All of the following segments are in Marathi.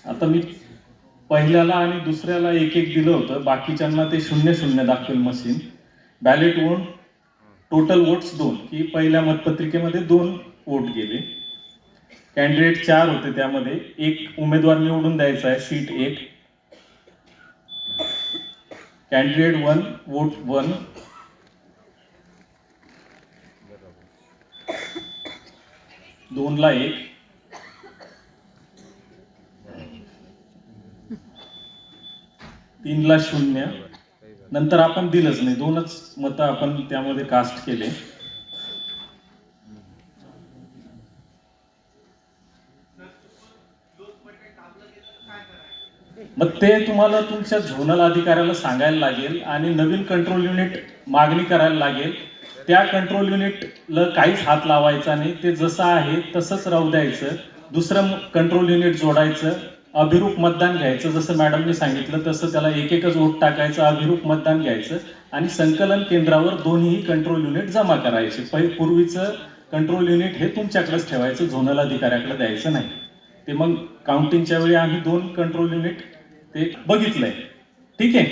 आता मी पहिल्याला आणि दुसऱ्याला एक एक दिलं होतं, बाकीच्यांना ते 0-0 दाखवेल machine. Ballot vote total votes 2, की पहिल्या मतपत्रिकेमध्ये 2 वोट गेले. कॅन्डिडेट 4 होते, त्यामध्ये एक उमेदवार निवडून द्यायचा आहे, सीट 1. Candidate 1 vote 1. दोनला 1. 3ला 0. नंतर आपण दिलंच नाही, 2च मतं आपण त्यामध्ये कास्ट केले. मग ते तुम्हाला तुमच्या झोनल अधिकाऱ्याला सांगायला लागेल आणि नवीन कंट्रोल युनिट मागणी करायला लागेल. त्या कंट्रोल युनिटला काहीच हात लावायचा नाही, ते जसं आहे तसंच राहू द्यायचं. दुसरं कंट्रोल युनिट जोडायचं, अभिरूप मतदान घ्यायचं, जसं मॅडमने सांगितलं तसं त्याला एकच वोट टाकायचं, अभिरूप मतदान घ्यायचं आणि संकलन केंद्रावर दोन्ही कंट्रोल युनिट जमा करायचे. पूर्वीचं कंट्रोल युनिट हे तुमच्याकडेच ठेवायचं, झोनल अधिकाऱ्याकडे द्यायचं नाही. ते मग काउंटिंगच्या वेळी आम्ही 2 कंट्रोल युनिट ते बघितलंय. ठीक आहे,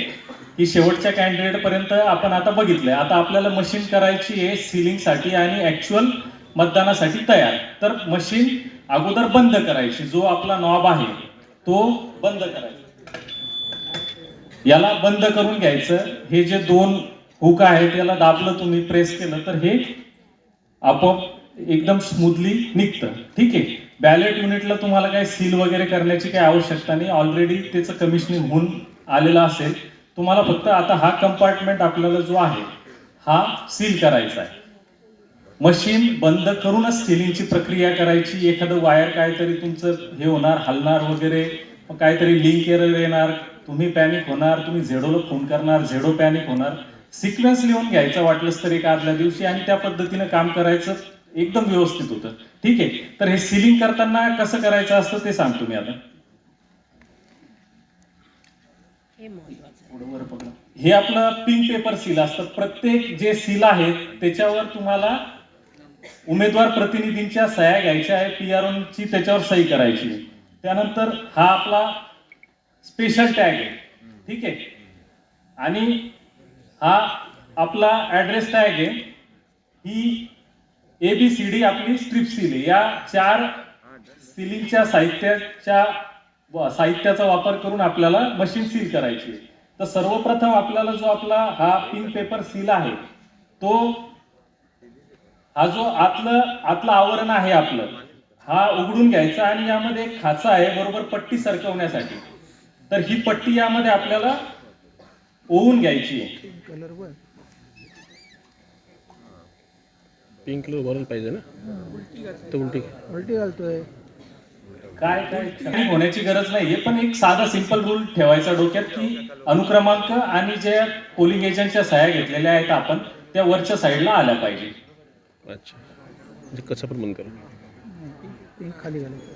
की शेवटच्या कॅन्डिडेट पर्यंत आपण आता बघितलंय. आता आपल्याला मशीन करायची आहे सीलिंगसाठी आणि ऍक्च्युअल मतदानासाठी तयार. तर मशीन अगोदर बंद करायची, जो आपला नॉब आहे तो बंद करायचा. याला बंद करून घ्यायचं. हे जे 2 हुक आहेत याला दाबलं तुम्ही, प्रेस केलं तर हे आपोआप एकदम स्मूथली निघतं. ठीक आहे. बॅलेट युनिटला तुम्हाला काही सील वगैरे करण्याची काही आवश्यकता नाही, ऑलरेडी त्याचं कमिशनिंग होऊन आलेलं असेल. तुम्हाला फक्त आता हा कंपार्टमेंट आपल्याला जो आहे हा सील करायचा आहे. मशीन बंद करूनच सीलिंगची प्रक्रिया करायची. एखादं वायर काहीतरी तुमचं हे होणार, हलणार वगैरे, काहीतरी लिंक एरर येणार, तुम्ही पॅनिक होणार, तुम्ही झेडोला फोन करणार, झेडो पॅनिक होणार. सिक्वेन्स लिहून घ्यायचा वाटलंच तर एक आदल्या दिवशी आणि त्या पद्धतीनं काम करायचं, एकदम व्यवस्थित होतं. ठीक आहे. तर हे सीलिंग करताना कसं करायचं असतं ते सांगतो मी आता. हे आपलं पिंक पेपर सील असतं. प्रत्येक जे सील आहेत त्याच्यावर तुम्हाला उमेदवार प्रतिनिधींच्या सह्या घ्यायच्या आहे, पीआरओची त्याच्यावर सही करायची. त्यानंतर हा आपला स्पेशल टॅग आहे. ठीक आहे. आणि हा आपला ऍड्रेस टॅग आहे. ही ABCD आपली स्ट्रिप सील आहे. या 4 सीलिंगच्या साहित्याचा वापर करून आपल्याला मशीन सील करायची. तर सर्वप्रथम आपल्याला जो आपला हा पिंक पेपर सील आहे, तो हा जो आतलं आवरण आहे आपलं, हा उघडून घ्यायचा आणि यामध्ये एक खाचा आहे बरोबर पट्टी सरकवण्यासाठी. तर ही पट्टी यामध्ये आपल्याला ओवून घ्यायची आहे. पिंक कलर भरून पाहिजे ना, तर उलटी घालतोय. काय होण्याची गरज नाहीये, पण एक साधा सिंपल रूल ठेवायचा डोक्यात, की अनुक्रमांक आणि जे पोलिंग एजंटच्या सह्या घेतलेल्या आहेत आपण, त्या वरच्या साईडला आल्या पाहिजे. अच्छा, म्हणजे कसं पण बंद करा. पिंक खाली घालायचं.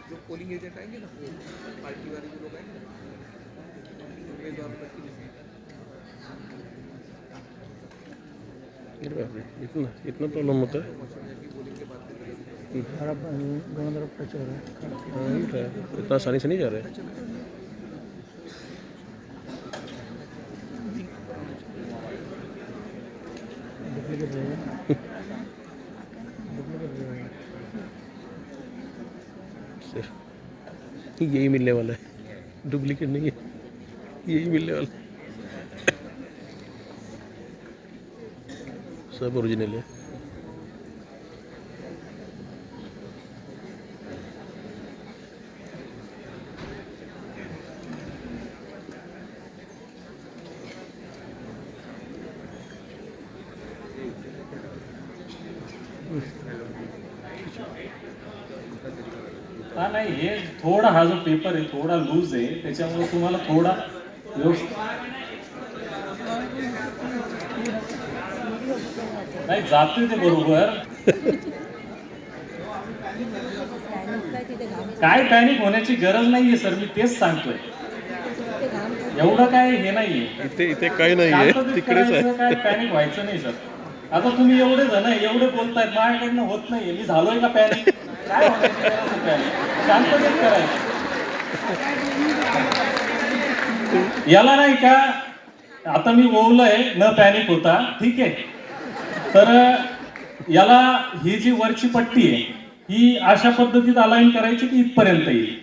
जो पोलिंग एजेंट आएंगे ना, पार्टी वाले जो लोग आएंगे, उम्मीदवार इतना प्रॉब्लम होता है. प्रचार है. इतना आसानी से नहीं जा रहे. यही मिलने वाला है, डुप्लीकेट नहीं है, यही मिलने वाला है. सब ओरिजिनल है. हा नाही, हे थोडा हा जो पेपर आहे थोडा लूज आहे, त्याच्यामुळे तुम्हाला थोडा व्यवस्थित नाही जाते ते बरोबर. काय पॅनिक होण्याची गरज नाहीये सर, मी तेच सांगतोय. एवढं काय हे नाहीये. इथे इथे काही नाही आहे, शांततेत तिकडेच करायचं, आहे. काय पॅनिक व्हायचं नाही सर. आता तुम्ही एवढे जण एवढे बोलतायत, माझ्याकडनं होत नाहीये, मी झालोय का पॅनिक? काय होण्याची गरज आहे पॅनिक? शांततेत करायचं. याला नाही का, आता मी ओवलंय न पॅनिक होता, ठीक आहे. तर याला ही जी वरची पट्टी आहे ही अशा पद्धतीत अलाइन करायची की इथपर्यंत येईल,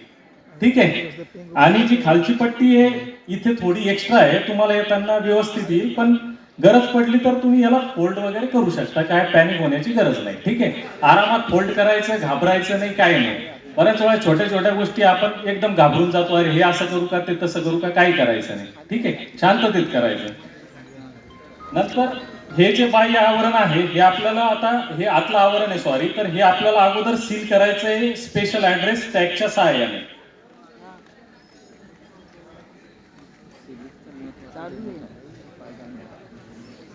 ठीक आहे. आणि जी खालची पट्टी आहे इथे थोडी एक्स्ट्रा आहे, तुम्हाला येताना व्यवस्थित येईल, पण गरज पडली तर तुम्ही याला फोल्ड वगैरे करू शकता, काय पॅनिक होण्याची गरज नाही, ठीक आहे. आरामात फोल्ड करायचं, घाबरायचं नाही, काय नाही. बऱ्याच वेळा छोट्या छोट्या गोष्टी आपण एकदम घाबरून जातो, अरे हे असं करू का, ते तसं करू का, काही करायचं नाही, ठीक आहे. शांततेत करायचं. नंतर हे जे बाह्य आवरण आहे हे आपल्याला आता, हे आतलं आवरण आहे सॉरी, तर हे आपल्याला अगोदर सील करायचं आहे स्पेशल ऍड्रेस टॅगच्या सहाय्याने.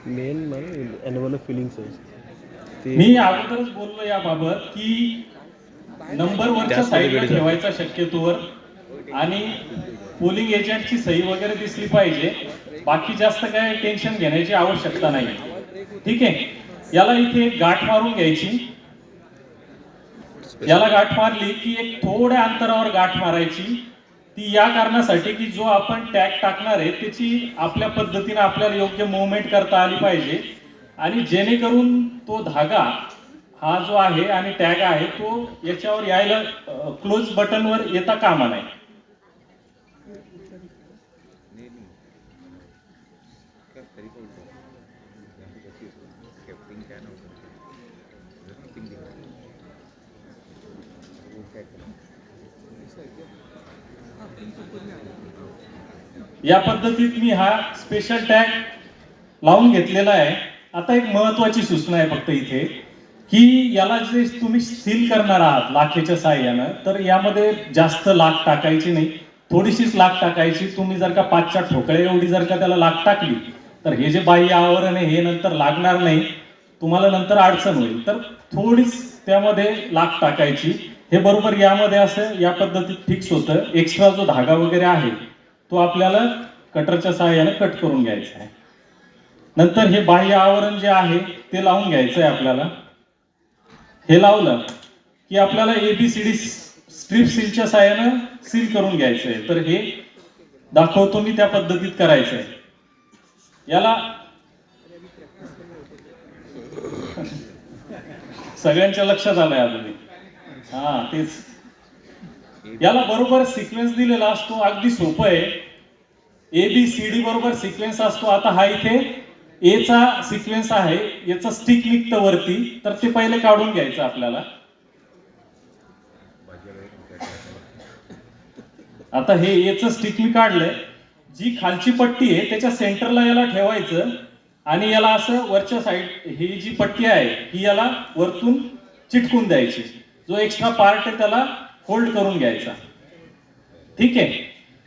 मेन मला ॲन्युअल फिलिंग्स आहे ते. मी अगोदरच बोललो याबाबत की नंबर वरच्या जास्त साईडला वेळ ठेवायचा शक्यतोवर, आणि पोलिंग एजंटची सही वगैरे दिसली पाहिजे. बाकी जास्त काय टेन्शन घेण्याची आवश्यकता नाही, ठीक आहे. याला इथे एक गाठ मारून घ्यायची. याला गाठ मारली की एक थोड्या अंतरावर गाठ मारायची. ती या कारणासाठी की जो आपण टॅग टाकणार आहे त्याची आपल्या पद्धतीने आपल्याला योग्य मुवमेंट करता आली पाहिजे, आणि जेणेकरून तो धागा हा जो आहे आणि टॅग आहे तो याच्यावर यायला, क्लोज बटनवर येता कामा नाही. या पद्धतीत मी हा स्पेशल टॅग लावून घेतलेला आहे. आता एक महत्वाची सूचना आहे फक्त इथे, की याला जे तुम्ही सील करणार आहात लाखेच्या साह्यानं, तर यामध्ये जास्त लाख टाकायची नाही, थोडीशीच लाख टाकायची. तुम्ही जर का 5च्या ठोकळे एवढी जर का त्याला लाख टाकली तर हे जे बाह्य आवरण आहे हे नंतर लागणार नाही, तुम्हाला नंतर अडचण होईल. तर थोडीच त्यामध्ये लाख टाकायची. हे बरोबर यामध्ये असं या पद्धतीत फिक्स होतं. एक्स्ट्रा जो धागा वगैरे आहे तो आपल्याला कटरच्या सहाय्याने कट करून घ्यायचा आहे. नंतर हे बाह्य आवरण जे आहे ते लावून घ्यायचं आहे आपल्याला. हे लावलं की आपल्याला ABCD स्ट्रीप सीलच्या सहाय्याने सील करून घ्यायचं आहे. तर हे दाखवतो मी त्या पद्धतीत करायचं आहे. याला सगळ्यांच्या लक्षात आलंय अगदी, हा तेच. याला बरोबर सिक्वेन्स दिलेला असतो, अगदी सोपं आहे. ABCD बरोबर सिक्वेन्स असतो. आता हा इथे A चा सिक्वेन्स आहे, याचा स्टिक निघतं वरती, तर ते पहिले काढून घ्यायचं आपल्याला. आता हे A चं स्टिक मी काढलंय. जी खालची पट्टी आहे त्याच्या सेंटरला याला ठेवायचं, आणि याला असं वरच्या साईड, ही जी पट्टी आहे ही याला वरतून चिटकून द्यायची. जो एक्स्ट्रा पार्ट आहे त्याला फोल्ड करून घ्यायचा, ठीक आहे.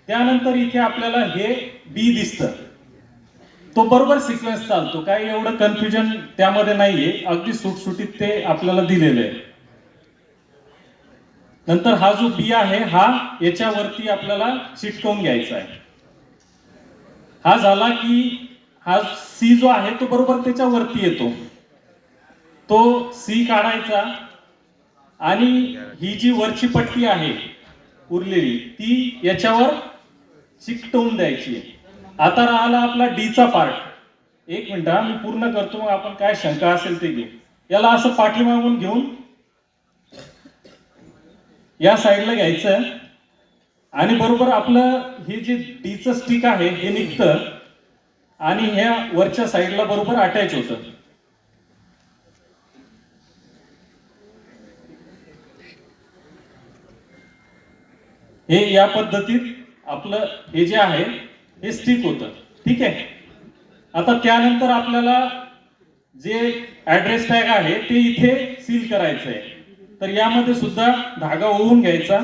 त्यानंतर इथे आपल्याला हे B दिसतं, तो बरोबर सिक्वेन्स चालतो, काही एवढं कन्फ्युजन त्यामध्ये नाहीये, अगदी सुटसुटीत ते आपल्याला दिलेलं आहे. नंतर हा जो B आहे हा याच्यावरती आपल्याला चिटकवून घ्यायचा आहे. हा झाला की हा C जो आहे तो बरोबर त्याच्यावरती येतो, तो C काढायचा, आणि ही जी वरची पट्टी आहे उरलेली ती याच्यावर चिकटवून द्यायची. आता राहिला आपला D चा पार्ट. एक मिनिट मी पूर्ण करतो, मग आपण काय शंका असेल ते घेऊ. याला असं पाठीमागून घेऊन या साईडला घ्यायचं, आणि बरोबर आपलं हे जे D चं स्टिक आहे हे निघतं, आणि ह्या वरच्या साईडला बरोबर अटॅच होतं. हे या पद्धतीत आपलं हे जे आहे हे स्टिक होतं, ठीक आहे. आता त्यानंतर आपल्याला जे ऍड्रेस टॅग आहे ते इथे सील करायचं आहे. तर यामध्ये सुद्धा धागा ओवून घ्यायचा.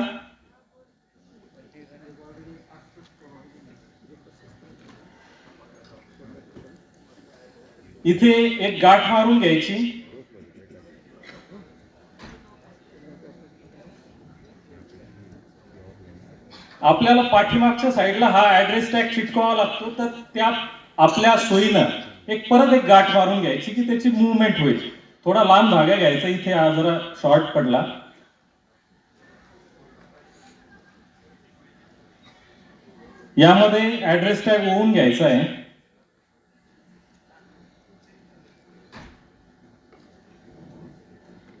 इथे एक गाठ मारून घ्यायची. आपल्याला पाठीमागच्या साईडला हा ऍड्रेस टॅग चिटकावा लागतो, तर त्या आपल्या सोयीनं परत एक गाठ मारून घ्यायची की त्याची मुवमेंट होईल. थोडा लांब धागा घ्यायचा, इथे हा जरा शॉर्ट पडला. यामध्ये ऍड्रेस टॅग ओवून घ्यायचा आहे.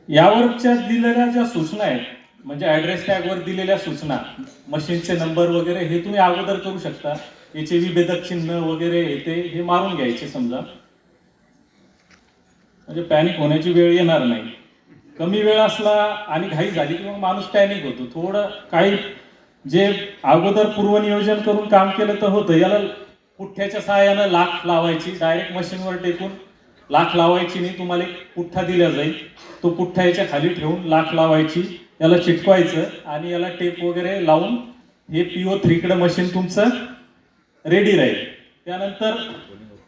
यावरच्या दिलेल्या ज्या सूचना आहेत, म्हणजे ऍड्रेस टॅग वर दिलेल्या सूचना, मशीनचे नंबर वगैरे हे तुम्ही अगोदर करू शकता. याचे विभेदक चिन्ह वगैरे हे मारून घ्यायचे समजा, म्हणजे पॅनिक होण्याची वेळ येणार नाही. कमी वेळ असला आणि घाई झाली की मग माणूस पॅनिक होतो. थोडं काही जे अगोदर पूर्वनियोजन करून काम केलं तर होतं. याला पुठ्ठ्याच्या सहाय्यानं लाख लावायची, डायरेक्ट मशीनवर टेकून लाख लावायची नाही. तुम्हाला एक पुठ्ठा दिला जाईल, तो पुठ्ठा याच्या खाली ठेवून लाख लावायची, याला चिटकवायचं आणि याला टेप वगैरे लावून हे PO3 कडे मशीन तुमचं रेडी राहील. त्यानंतर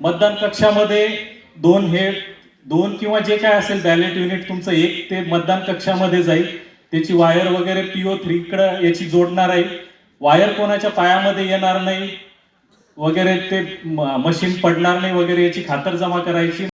मतदान कक्षामध्ये दोन किंवा जे काय असेल बॅलेट युनिट तुमचं एक ते मतदान कक्षामध्ये जाईल. त्याची वायर वगैरे PO3 कडे याची जोडणार आहे. वायर कोणाच्या पायामध्ये येणार नाही वगैरे, ते मशीन पडणार नाही वगैरे याची खातरजमा करायची.